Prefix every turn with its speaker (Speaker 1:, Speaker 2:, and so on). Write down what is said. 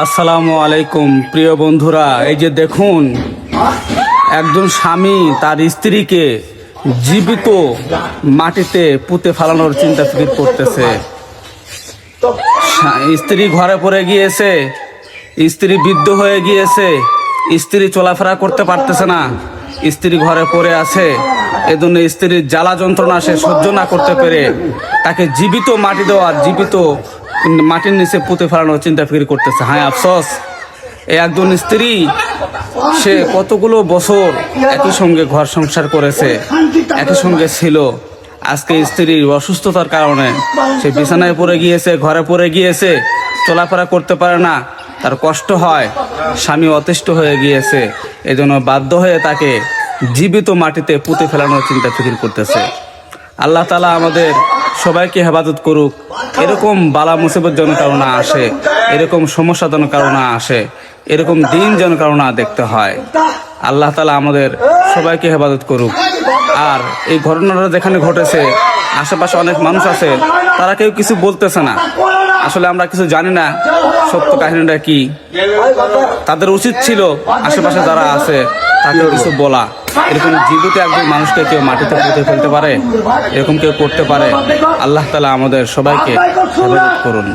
Speaker 1: আসসালামু আলাইকুম প্রিয় বন্ধুরা, এই যে দেখুন একজন স্বামী তার স্ত্রীকে জীবিত মাটিতে পুঁতে ফেলানোর চিন্তা ফিকির করতেছে। স্ত্রী ঘরে পড়ে গিয়েছে, স্ত্রী বৃদ্ধ হয়ে গিয়েছে, স্ত্রী চলাফেরা করতে পারতেছে না, স্ত্রী ঘরে পড়ে আছে। এজন্য স্ত্রীর জ্বালা যন্ত্রণা সে সহ্য না করতে পেরে তাকে জীবিত মাটি দেওয়া, জীবিত মাটির নিচে পুঁতে ফেলানোর চিন্তা ফিকির করতেছে। হ্যাঁ, আফসোস, এই একজন স্ত্রী সে কতগুলো বছর একই সঙ্গে ঘর সংসার করেছে, একই সঙ্গে ছিল। আজকে স্ত্রীর অসুস্থতার কারণে সে বিছানায় পড়ে গিয়েছে, ঘরে পড়ে গিয়েছে, চলাফেরা করতে পারে না, তার কষ্ট হয়, স্বামী অতিষ্ঠ হয়ে গিয়েছে। এজন্য বাধ্য হয়ে তাকে জীবিত মাটিতে পুঁতে ফেলানোর চিন্তা ফিকির করতেছে। আল্লাহ তাআলা আমাদের সবাইকে হেফাজত করুক, এরকম বালা মুসিবত যেন কারো না আসে, এরকম সমস্যা যেন কারো না আসে, এরকম দিন যেন কারো না দেখতে হয়। আল্লাহ তাআলা আমাদের সবাইকে হেফাজত করুক। আর এই ঘটনাটা যেখানে ঘটেছে, আশেপাশে অনেক মানুষ আছে, তারা কেউ কিছু বলতেছে না। আসলে আমরা কিছু জানি না সত্য কাহিনীটা কি। তাদের উচিত ছিল আশেপাশে যারা আছে তাকে কিছু বলা। এরকম জীবিত একজন মানুষকে কেউ মাটিতে পুঁতে ফেলতে পারে? এরকম কেউ করতে পারে? আল্লাহ তাআলা আমাদের সবাইকে হেফাজত করুন।